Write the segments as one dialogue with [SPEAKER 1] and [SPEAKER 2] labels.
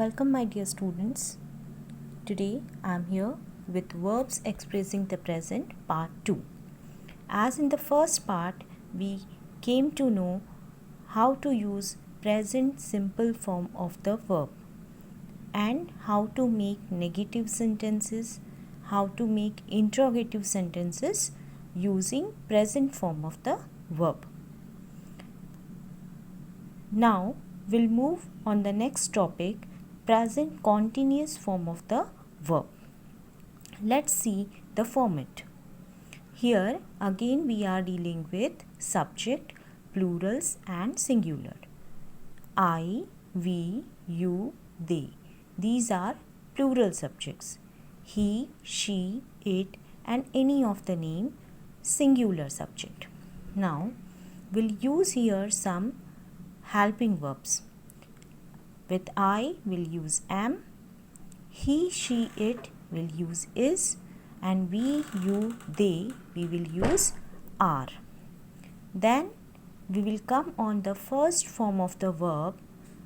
[SPEAKER 1] Welcome, my dear students. Today I am here with verbs expressing the present, part 2. As in the first part, we came to know how to use present simple form of the verb and how to make negative sentences, how to make interrogative sentences using present form of the verb. Now we'll move on the next topic, present continuous form of the verb. Let's see the format. Here again we are dealing with subject, plurals and singular. I, we, you, they. These are plural subjects. He, she, it and any of the name singular subject. Now we'll use here some helping verbs. With I, we'll use am. He, she, it will use is. And we, you, they, we will use are. Then we will come on the first form of the verb.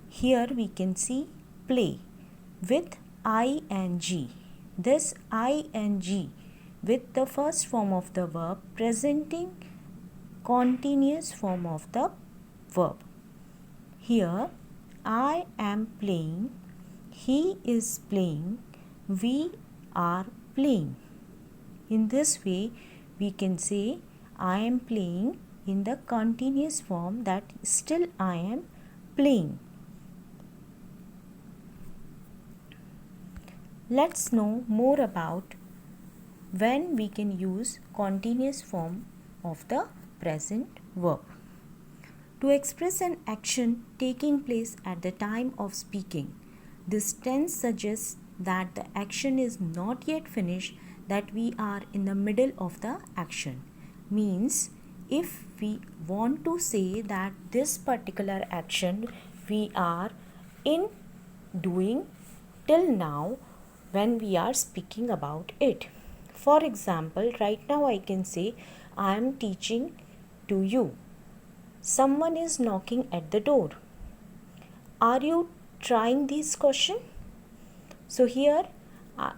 [SPEAKER 1] Here we can see play with ing. This ing with the first form of the verb presenting continuous form of the verb. Here I am playing, he is playing, we are playing. In this way, we can say I am playing in the continuous form, that still I am playing. Let's know more about when we can use continuous form of the present verb. To express an action taking place at the time of speaking, this tense suggests that the action is not yet finished, that we are in the middle of the action. Means if we want to say that this particular action we are in doing till now when we are speaking about it. For example, right now I can say I am teaching to you. Someone is knocking at the door. Are you trying this question? So here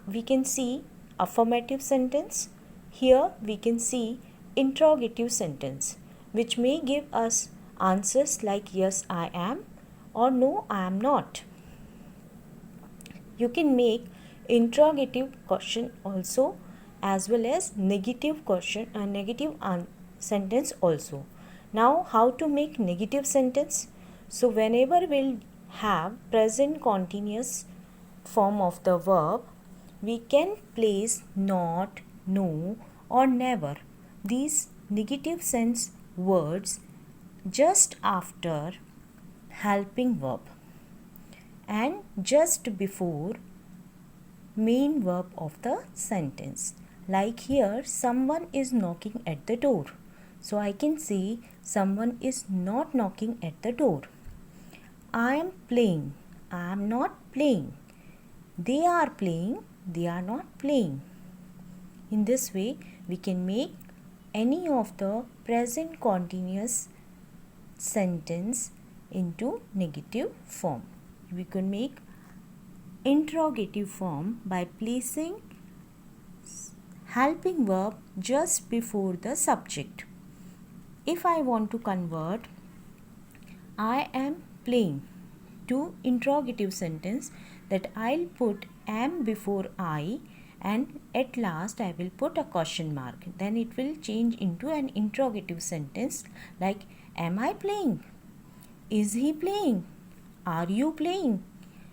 [SPEAKER 1] we can see affirmative sentence. Here we can see interrogative sentence, which may give us answers like yes I am or no I am not. You can make interrogative question also, as well as negative question sentence also. Now how to make negative sentence? So whenever we'll have present continuous form of the verb, we can place not, no or never, these negative sense words, just after helping verb and just before main verb of the sentence. Like here, someone is knocking at the door. So I can say someone is not knocking at the door. I am playing. I am not playing. They are playing. They are not playing. In this way, we can make any of the present continuous sentence into negative form. We can make interrogative form by placing helping verb just before the subject. If I want to convert I am playing to interrogative sentence, that I'll put am before I and at last I will put a question mark. Then it will change into an interrogative sentence like am I playing? Is he playing? Are you playing?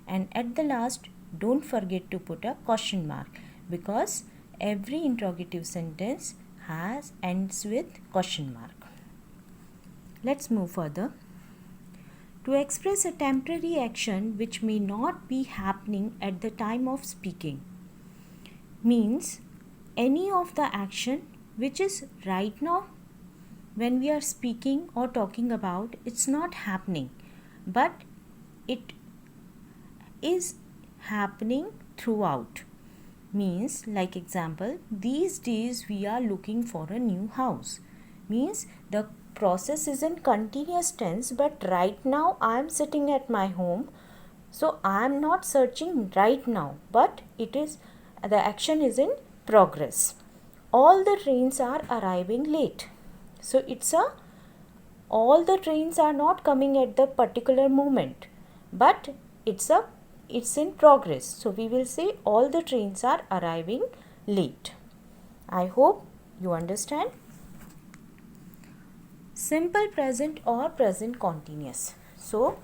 [SPEAKER 1] And at the last, don't forget to put a question mark, because every interrogative sentence ends with question mark. Let's move further. To express a temporary action which may not be happening at the time of speaking, means any of the action which is right now when we are speaking or talking about, it's not happening, but it is happening throughout. Means like example, these days we are looking for a new house. Means the process is in continuous tense, but right now I am sitting at my home So I am not searching right now, but the action is in progress. All the trains are arriving late. So all the trains are not coming at the particular moment, but it's in progress. So we will say all the trains are arriving late. I hope you understand. Simple present or present continuous. So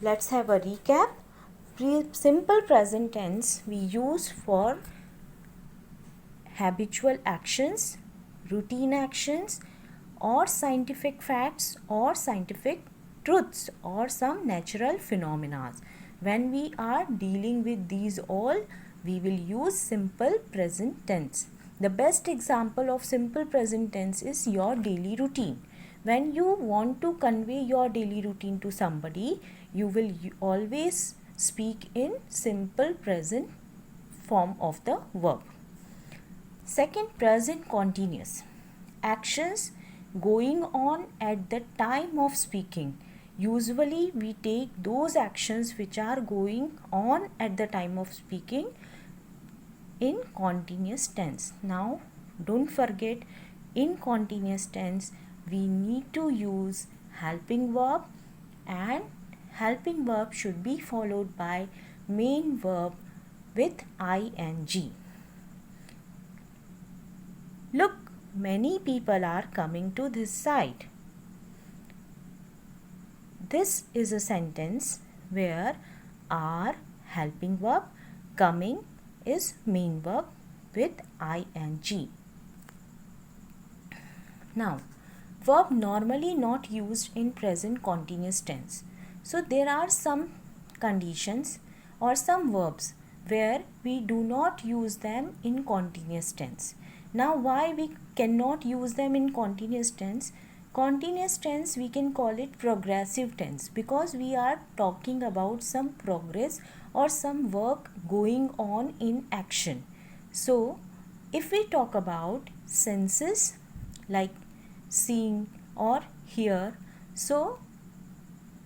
[SPEAKER 1] let's have a recap. Simple present tense we use for habitual actions, routine actions, or scientific facts or scientific truths or some natural phenomena. When we are dealing with these all, we will use simple present tense. The best example of simple present tense is your daily routine. When you want to convey your daily routine to somebody, you will always speak in simple present form of the verb. Second, present continuous. Actions going on at the time of speaking. Usually we take those actions which are going on at the time of speaking in continuous tense. Now don't forget, in continuous tense we need to use helping verb, and helping verb should be followed by main verb with ing. Look, many people are coming to this side. This is a sentence where are helping verb, coming is main verb with ing. Now, verb normally not used in present continuous tense. So there are some conditions or some verbs where we do not use them in continuous tense. Now why we cannot use them in continuous tense? Continuous tense we can call it progressive tense, because we are talking about some progress or some work going on in action. So if we talk about senses like seeing or hear, so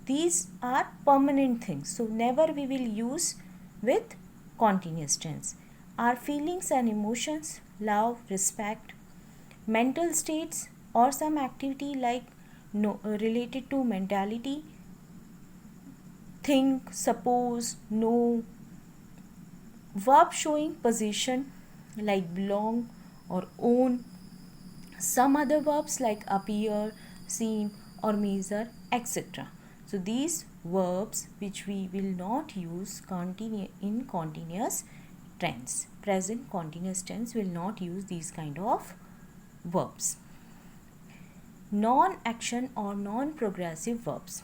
[SPEAKER 1] these are permanent things, so never we will use with continuous tense. Our feelings and emotions, love, respect, mental states or some activity like related to mentality, think, suppose, know, verb showing position like belong or own, some other verbs like appear, seem or measure, etc. So these verbs which we will not use in continuous tense, present continuous tense will not use these kind of verbs. Non-action or non-progressive verbs.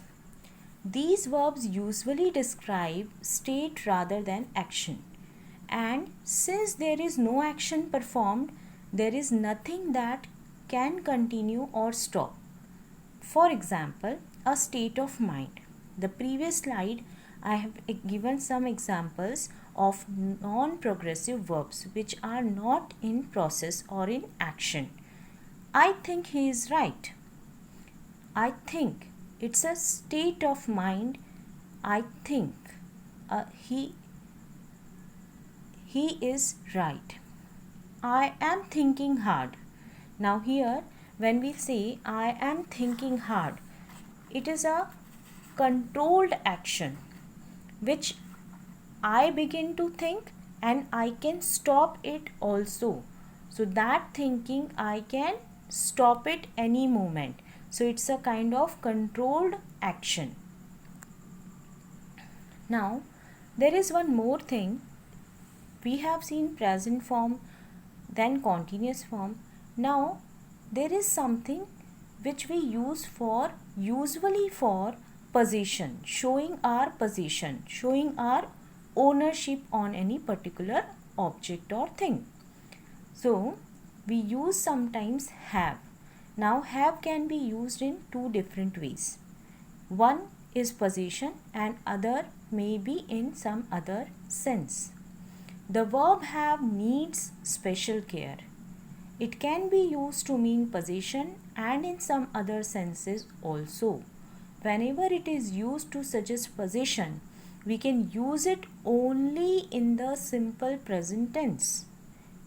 [SPEAKER 1] These verbs usually describe state rather than action, and since there is no action performed, there is nothing that can continue or stop. For example, a state of mind. The previous slide I have given some examples of non-progressive verbs which are not in process or in action. I think he is right. I think, it's a state of mind. I think he is right. I am thinking hard. Now here when we say I am thinking hard, it is a controlled action which I begin to think and I can stop it also. So that thinking I can stop it any moment. So it's a kind of controlled action. Now there is one more thing. We have seen present form, then continuous form. Now there is something which we use for usually for possession, showing our possession, showing our ownership on any particular object or thing. So we use sometimes have. Now have can be used in two different ways. One is possession and other may be in some other sense. The verb have needs special care. It can be used to mean possession and in some other senses also. Whenever it is used to suggest possession, we can use it only in the simple present tense.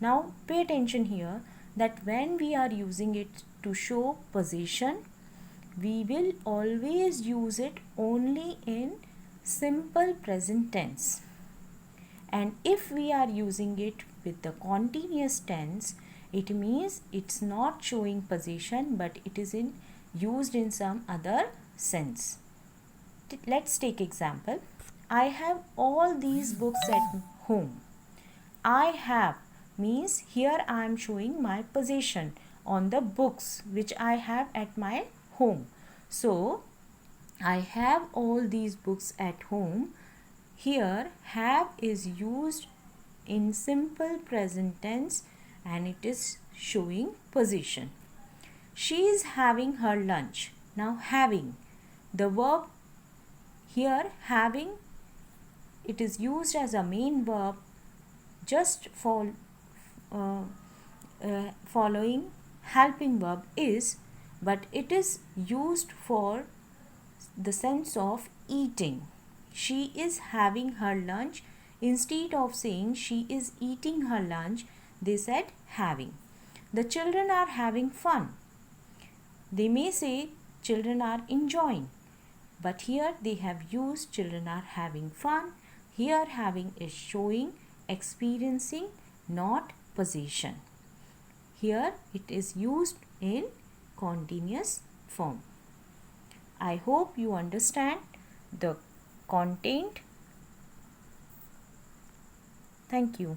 [SPEAKER 1] Now pay attention here that when we are using it to show possession, we will always use it only in simple present tense. And if we are using it with the continuous tense, it means it's not showing possession, but it is used in some other sense. Let's take example. I have all these books at home. I have means here I am showing my possession on the books which I have at my home. So I have all these books at home. Here have is used in simple present tense and it is showing possession. She is having her lunch. Now having, the verb here having, it is used as a main verb just for following helping verb is, but it is used for the sense of eating. She is having her lunch. Instead of saying she is eating her lunch, they said having. The children are having fun. They may say children are enjoying, but here they have used children are having fun. Here having is showing experiencing, not possession. Here it is used in continuous form. I hope you understand the content. Thank you.